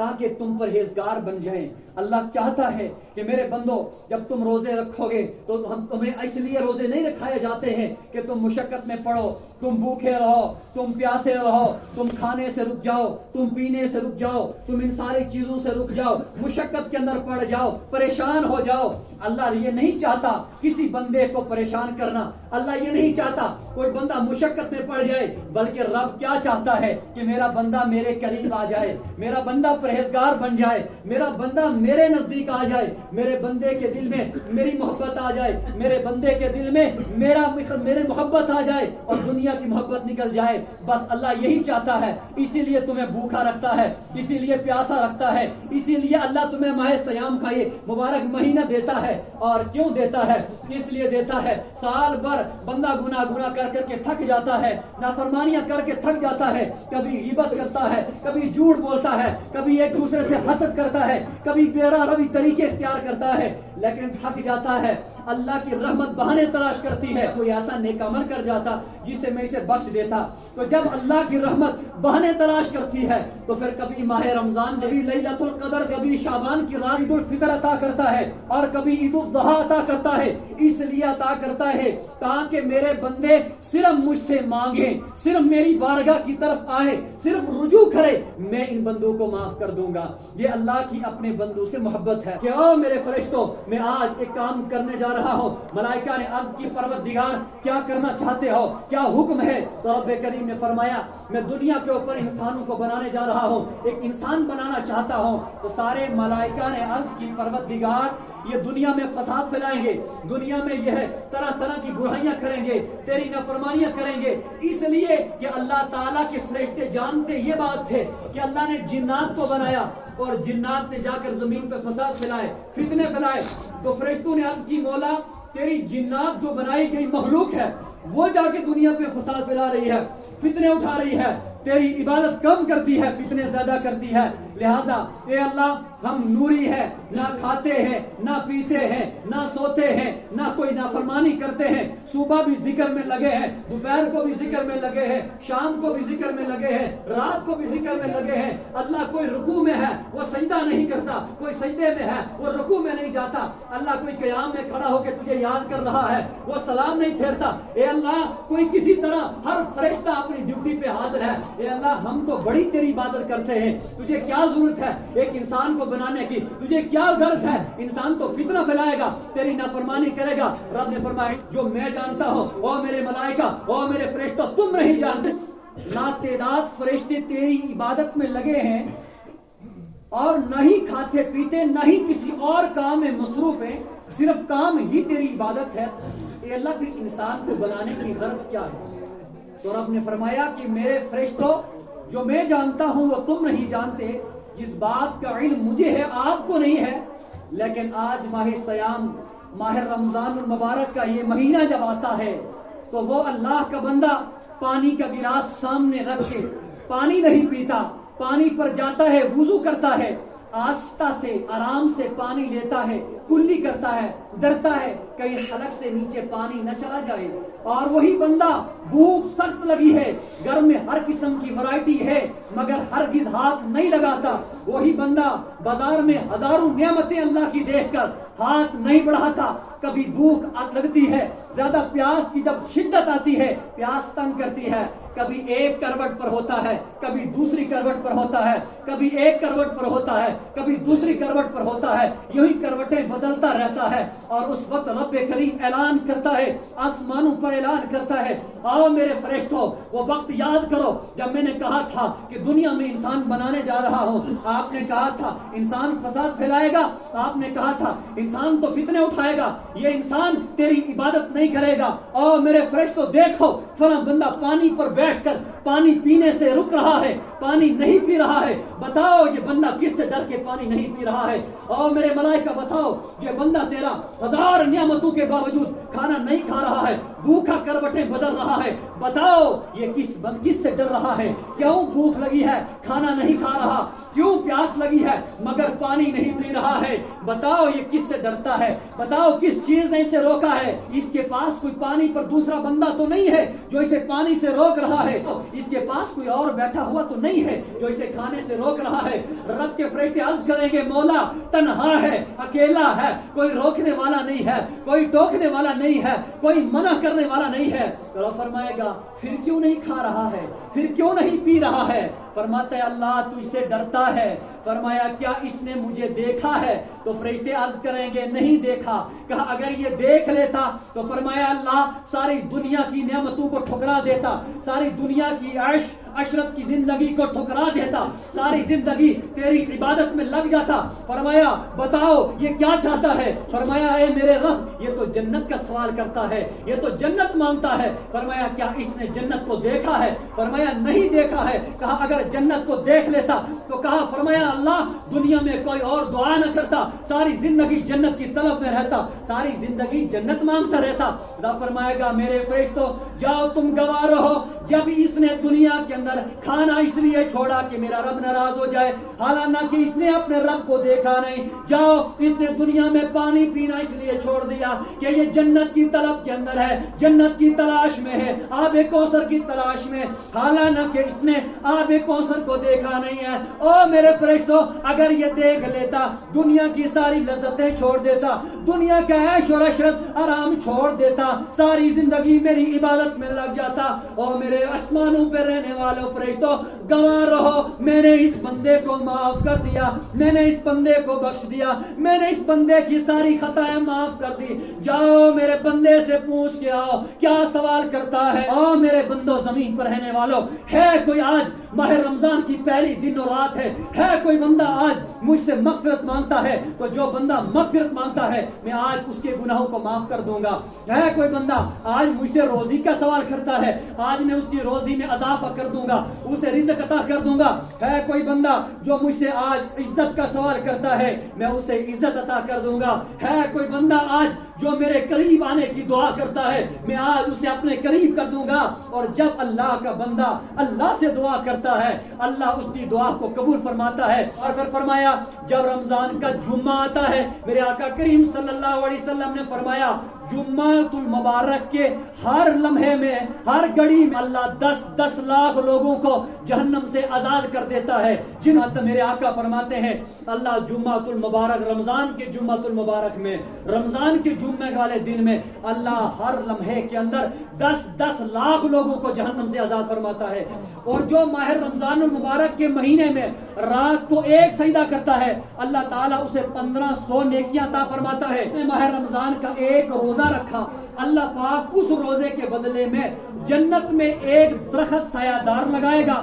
تاکہ تم پرہیزگار بن جائیں۔ اللہ چاہتا ہے کہ میرے بندو جب تم روزے رکھو گے تو ہم تمہیں اس لیے روزے نہیں رکھائے جاتے ہیں کہ تم مشقت میں پڑو، تم بھوکے رہو، تم پیاسے رہو، تم کھانے سے رک جاؤ، تم پینے سے رک جاؤ، تم ان ساری چیزوں سے رک جاؤ، مشقت کے اندر پڑ جاؤ، پریشان ہو جاؤ۔ اللہ یہ نہیں چاہتا کسی بندے کو پریشان کرنا، اللہ یہ نہیں چاہتا کوئی بندہ مشقت میں پڑ جائے، بلکہ رب کیا چاہتا ہے کہ میرا بندہ میرے قریب آ جائے، میرا بندہ پرہیزگار بن جائے، میرا بندہ میرے نزدیک آ جائے، میرے بندے کے دل میں میری محبت آ جائے، میرے بندے کے دل میں میرے محبت آ جائے اور دنیا کی محبت نکل جائے۔ بس اللہ یہی چاہتا ہے، اسی لیے تمہیں بھوکا رکھتا ہے، اسی لیے پیاسا رکھتا ہے، اسی لیے اللہ تمہیں ماہ سیام کا یہ مبارک مہینہ دیتا ہے۔ اور کیوں دیتا ہے؟ اس لیے دیتا ہے سال بھر بندہ گناہ کر کے تھک جاتا ہے، نافرمانیاں کر کے تھک جاتا ہے، کبھی غیبت کرتا ہے، کبھی جھوٹ بولتا ہے، کبھی ایک دوسرے سے حسد کرتا ہے، کبھی بیرا روی طریقے اختیار کرتا ہے، لیکن تھک جاتا ہے۔ اللہ کی رحمت بہانے تلاش کرتی ہے، کوئی ایسا نیک عمل کر جاتا جسے میں اسے بخش دیتا۔ تو جب اللہ کی رحمت بہانے تلاش کرتی ہے تو پھر کبھی ماہ رمضان، کبھی لیلۃ القدر، کبھی شعبان کی رات عید الفطر عطا کرتا ہے، اور کبھی عید الاضحیٰ عطا کرتا ہے۔ اس لیے عطا کرتا ہے تاکہ میرے بندے صرف مجھ سے مانگیں، صرف میری بارگاہ کی طرف آئے، صرف رجوع کرے، میں ان بندوں کو معاف کر دوں گا۔ یہ اللہ کی اپنے بندوں سے محبت ہے کہ او میرے فرشتوں، میں آج ایک کام کرنے جا رہا ہوں۔ ملائکہ نے عرض کی پروردگار کیا کرنا چاہتے ہو، کیا حکم ہے؟ تو رب کریم نے فرمایا میں دنیا کے اوپر انسانوں کو بنانے جا رہا ہوں، ایک انسان بنانا چاہتا ہوں۔ تو سارے ملائکہ نے عرض کی پروردگار یہ دنیا میں فساد پھیلائیں گے، دنیا میں یہ طرح طرح کی برائیاں کریں گے، تیری نافرمانیاں کریں گے، اس لیے کہ اللہ تعالیٰ کے فرشتے جانتے یہ بات تھے کہ اللہ نے جنات کو بنایا اور جنات نے جا کر زمین پہ فساد پھیلائے، فتنے پھیلائے۔ تو فرشتوں نے عرض کی مولا تیری جنات جو بنائی گئی مخلوق ہے وہ جا کے دنیا پہ فساد پھیلا رہی ہے، فتنے اٹھا رہی ہے، تیری عبادت کم کرتی ہے، فتنے زیادہ کرتی ہے، لہذا اے اللہ ہم نوری ہے، نہ کھاتے ہیں، نہ پیتے ہیں، نہ سوتے ہیں، نہ کوئی نافرمانی کرتے ہیں، صبح بھی ذکر میں لگے ہیں، دوپہر کو بھی ذکر میں لگے ہیں، شام کو بھی ذکر میں لگے ہیں، رات کو بھی ذکر میں لگے ہیں۔ اللہ کوئی رکوع میں ہے وہ سجدہ نہیں کرتا، کوئی سجدے میں ہے وہ رکوع میں نہیں جاتا، اللہ کوئی قیام میں کھڑا ہو کے تجھے یاد کر رہا ہے وہ سلام نہیں پھیرتا۔ اے اللہ کوئی کسی طرح ہر فرشتہ اپنی ڈیوٹی پہ حاضر ہے۔ اے اللہ ہم تو بڑی تیری عبادت کرتے ہیں، تجھے کیا ضرورت ہے ایک انسان کو بنانے کی، تجھے کیا غرض ہے؟ انسان تو فتنہ پھیلائے گا، تیری نافرمانی کرے گا۔ رب نے فرمایا جو میں جانتا ہوں او میرے ملائکہ، او میرے فرشتوں تم نہیں جانتے۔ ناتعداد فرشتے تیری عبادت میں لگے ہیں اور نہ ہی کھاتے پیتے نہ ہی کسی اور کام میں مصروف ہیں، صرف کام ہی تیری عبادت ہے۔ اے اللہ پھر انسان کو بنانے کی غرض کیا ہے؟ تو رب نے فرمایا کہ میرے فرشتوں جو میں جانتا ہوں وہ تم نہیں جانتے، جس بات کا علم مجھے ہے آپ کو نہیں ہے، لیکن آج ماہ سیام، ماہ رمضان المبارک کا یہ مہینہ جب آتا ہے تو وہ اللہ کا بندہ پانی کا گلاس سامنے رکھ کے پانی نہیں پیتا، پانی پر جاتا ہے، وضو کرتا ہے، آہستہ سے آرام سے پانی لیتا ہے، کلی کرتا ہے، ڈرتا ہے کہیں حلق سے نیچے پانی نہ چلا جائے۔ اور وہی بندہ بھوک سخت لگی ہے، گھر میں ہر قسم کی ورائٹی ہے مگر ہرگز ہاتھ نہیں لگاتا، وہی بندہ بازار میں ہزاروں نعمتیں اللہ کی دیکھ کر ہاتھ نہیں بڑھاتا۔ کبھی بھوک لگتی ہے، زیادہ پیاس کی جب شدت آتی ہے، پیاس تنگ کرتی ہے، کبھی ایک کروٹ پر ہوتا ہے، کبھی دوسری کروٹ پر ہوتا ہے، کبھی ایک کروٹ پر ہوتا ہے، کبھی دوسری کروٹ پر ہوتا ہے، یہی کروٹیں بدلتا رہتا ہے۔ اور اس وقت رب کریم اعلان کرتا ہے، آسمانوں پر اعلان کرتا ہے آؤ میرے فرشتوں وہ وقت یاد کرو جب میں نے کہا تھا کہ دنیا میں انسان بنانے جا رہا ہوں، آپ نے کہا تھا انسان فساد پھیلائے گا، آپ نے کہا تھا انسان تو فتنے اٹھائے گا، یہ انسان تیری عبادت نہیں کرے گا۔ او میرے فرشتوں دیکھو فلاں بندہ پانی پر بیٹھ کر پانی پینے سے رک رہا ہے، پانی نہیں پی رہا ہے، بتاؤ یہ بندہ کس سے ڈر کے پانی نہیں پی رہا ہے؟ او میرے ملائکہ بتاؤ یہ بندہ تیرا ہزار نعمتوں کے باوجود کھانا نہیں کھا رہا ہے، بھوکا کروٹیں بدل رہا ہے، بتاؤ یہ کس سے ڈر رہا ہے؟ کیوں بھوک لگی ہے کھانا نہیں کھا رہا؟ کیوں پیاس لگی ہے مگر پانی نہیں پی رہا ہے، بتاؤ یہ کس سے ڈرتا ہے؟ بتاؤ کس چیز نے اسے روکا ہے؟ اس کے پاس کوئی پانی پر دوسرا بندہ تو نہیں ہے جو اسے پانی سے روک رہا ہے، اس کے پاس کوئی اور بیٹھا ہوا تو نہیں ہے جو اسے کھانے سے روک رہا ہے۔ رب کے فرشتے عرض کریں گے مولا تنہا ہے، اکیلا ہے، کوئی روکنے والا نہیں ہے، کوئی ٹوکنے والا نہیں ہے، کوئی منع کرنے والا نہیں ہے۔ تو رب فرمائے گا پھر کیوں نہیں کھا رہا ہے، پھر کیوں نہیں پی رہا ہے؟ فرماتا ہے اللہ تو اس سے ڈرتا ہے۔ فرمایا کیا اس نے مجھے دیکھا ہے؟ تو فرشتے عرض کریں گے نہیں دیکھا۔ کہا اگر یہ دیکھ لیتا تو فرمایا اللہ ساری دنیا کی نعمتوں کو ٹھکرا دیتا، ساری دنیا کی عیش عشرت کی زندگی کو ٹھکرا دیتا، ساری زندگی تیری عبادت میں لگ جاتا۔ فرمایا بتاؤ یہ کیا چاہتا ہے؟ فرمایا اے میرے رب یہ تو جنت کا سوال کرتا ہے، یہ تو جنت مانگتا ہے۔ فرمایا کیا اس نے جنت کو دیکھا ہے؟ فرمایا نہیں دیکھا ہے۔ کہا اگر جنت کو دیکھ لیتا تو کہا فرمایا اللہ دنیا میں کوئی اور دعا نہ کرتا، ساری زندگی جنت کی طلب میں رہتا، ساری زندگی جنت مانگتا رہتا۔ رب فرمائے گا میرے فرشتوں جاؤ تم گواہ رہو، جب اس نے دنیا کے اندر کھانا اس لیے چھوڑا کہ میرا رب ناراض ہو جائے، حالانکہ اس نے اپنے رب کو دیکھا نہیں۔ جاؤ اس نے دنیا میں پانی پینا اس لیے چھوڑ دیا کہ یہ جنت کی طلب کے اندر ہے، جنت کی تلاش میں ہے، آب کوثر کی تلاش میں، حالانکہ اس نے آب کوثر کو دیکھا نہیں ہے۔ او میرے فرشتوں اگر یہ دیکھ لیتا دنیا کی ساری لذتیں چھوڑ دیتا، دنیا کا عیش اور عشرت آرام چھوڑ دیتا، ساری زندگی میری عبادت میں لگ جاتا۔ او میرے آسمانوں پہ رہنے والوں فرشتوں گواہ رہو میں نے اس بندے کو معاف کر دیا، میں نے اس بندے کو بخش دیا، میں نے اس بندے کی ساری خطائیں معاف کر دی۔ جاؤ میرے بندے سے پوچھ کے آؤ کیا سوال کرتا ہے۔ او میرے بندوں زمین پر رہنے والوں ہے کوئی آج ماہ رمضان کی پہلی دن اور رات ہے کوئی بندہ آج مجھ سے مغفرت مانگتا ہے؟ تو جو بندہ مغفرت مانگتا ہے میں آج اس کے گناہوں کو معاف کر دوں گا۔ ہے کوئی بندہ آج مجھ سے روزی کا سوال کرتا ہے؟ آج میں اس کی روزی میں اضافہ کر دوں گا، اسے رزق عطا کر دوں گا۔ ہے کوئی بندہ جو مجھ سے آج عزت کا سوال کرتا ہے میں اسے عزت عطا کر دوں گا۔ ہے کوئی بندہ آج جو میرے قریب آنے کی دعا کرتا ہے میں آج اسے اپنے قریب کر دوں گا۔ اور جب اللہ کا بندہ اللہ سے دعا کرتا ہے اللہ اس کی دعا کو قبول فرماتا ہے۔ اور پھر فرمایا جب رمضان کا جمعہ آتا ہے میرے آقا کریم صلی اللہ علیہ وسلم نے فرمایا جمعۃ المبارک کے ہر لمحے میں ہر گھڑی میں اللہ 10 لاکھ لوگوں کو جہنم سے آزاد کر دیتا ہے۔ میرے آقا فرماتے ہیں اللہ جمعۃ المبارک رمضان کے جمعۃ المبارک میں رمضان کے جمعے والے دن میں اللہ ہر لمحے کے اندر 10 لاکھ لوگوں کو جہنم سے آزاد فرماتا ہے۔ اور جو ماہ رمضان المبارک کے مہینے میں رات کو ایک سجدہ کرتا ہے اللہ تعالیٰ اسے 1500 نیکیاں عطا فرماتا ہے۔ ماہ رمضان کا ایک روزہ رکھا اللہ پاک اس روزے کے بدلے میں جنت میں ایک درخت سایہ دار لگائے گا۔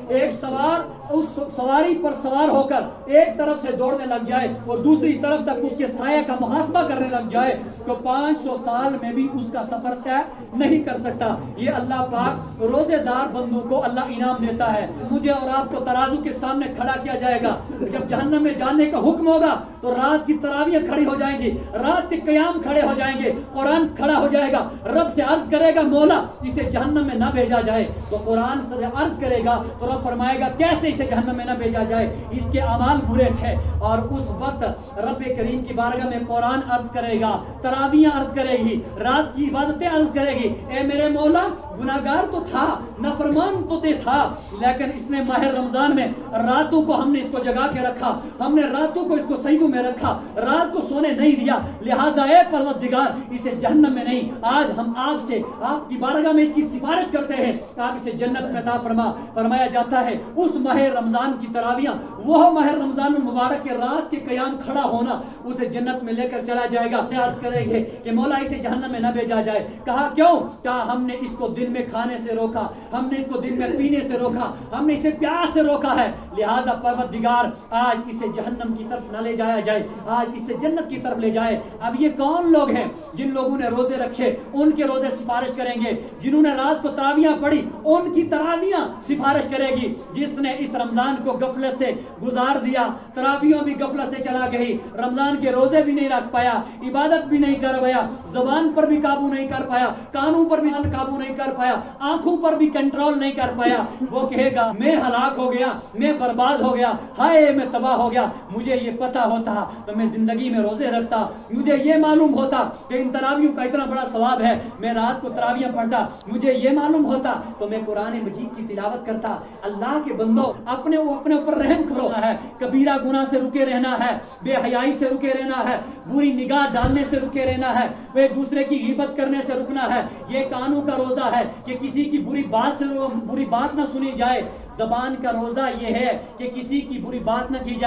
ایک سوار اس سواری پر سوار ہو کر ایک طرف سے دوڑنے لگ جائے اور دوسری طرف تک اس کے سایہ کا محاسبہ کرنے لگ جائے تو 500 سال میں بھی اس کا سفر طے نہیں کر سکتا۔ یہ اللہ پاک روزے دار بندوں کو اللہ انعام دیتا ہے۔ مجھے اور آپ کو ترازو کے سامنے کھڑا کیا جائے گا، جب جہنم میں جانے کا حکم ہوگا تو رات کی تراویح کھڑی ہو جائیں گی، رات کے قیام کھڑے ہو جائیں گے، قرآن کھڑا ہو جائے گا، رب سے عرض کرے گا مولا اسے جہنم میں نہ بھیجا جائے، تو قرآن سے عرض کرے گا تو رب فرمائے گا کیسے اسے جہنم میں نہ بھیجا جائے، اس کے اعمال برے تھے۔ اور اس وقت رب کریم کی بارگاہ میں قرآن عرض کرے گا، تراویح عرض کرے گی، رات کی عبادتیں عرض کرے گی، اے میرے مولا گناہگار تو تھا، نافرمان تو تھا، لیکن اس نے ماہ رمضان میں راتوں کو ہم نے اس کو جگا کے رکھا، ہم نے راتوں کو اس کو سجدوں میں رکھا، رات کو سونے نہیں دیا، لہذا اے پروردگار اسے جہنم میں نہیں، آج ہم آپ سے آپ کی بارگاہ میں اس کی سفارش کرتے ہیں آپ اسے جنت میں عطا فرما۔ فرمایا جاتا ہے اس ماہ رمضان کی تراویح وہ ماہ رمضان المبارک کے رات کے قیام کھڑا ہونا اسے جنت میں لے کر چلا جائے گا۔ عرض کریں گے کہ مولا اسے جہنم میں نہ بھیجا جائے۔ کہا کیوں؟ کہا ہم نے اس کو دن میں کھانے سے روکا، ہم نے اس کو دن میں پینے سے روکا، ہم نے اسے پیاس سے روکا ہے، لہذا پروردگار آج اسے جہنم کی طرف نہ لے جایا جائے، آج اسے جنت کی طرف لے جائے۔ اب یہ کون لوگ ہیں جن لوگوں نے روزے روزے رکھے ان کے روزے سفارش کریں گے، جنہوں نے رات کو تراویحاں پڑھی ان کی تراویحاں سفارش کرے گی، جس نے اس رمضان کو غفلت سے گزار دیا، تراویحوں بھی غفلت سے چلا گئی، رمضان کے روزے بھی نہیں رکھ پایا، عبادت بھی نہیں کر پایا، زبان پر بھی قابو نہیں کر پایا، کانوں پر بھی قابو نہیں کر پایا، آنکھوں پر بھی کنٹرول نہیں کر پایا، وہ کہے گا میں ہلاک ہو گیا، میں برباد ہو گیا، ہائے میں تباہ ہو گیا، مجھے یہ پتا ہوتا تو میں زندگی میں روزے رکھتا، مجھے یہ معلوم ہوتا کہ ان تراویحوں کا اتنا بڑا ثواب ہے، میں رات کو تراویح پڑھتا، مجھے یہ معلوم ہوتا تو میں قرآن مجید کی تلاوت کرتا۔ اللہ کے بندو اپنے اوپر رحم کرو ہے، کبیرہ گناہ سے رکے رہنا ہے، بے حیائی سے رکے رہنا ہے، بری نگاہ ڈالنے سے رکے رہنا ہے، ایک دوسرے کی غیبت کرنے سے رکنا ہے، یہ کانوں کا روزہ ہے کہ کسی کی بری بات نہ سنی جائے، زبان کا روزہ یہ ہے کہ کسی کی بری بات نہ کی جائے۔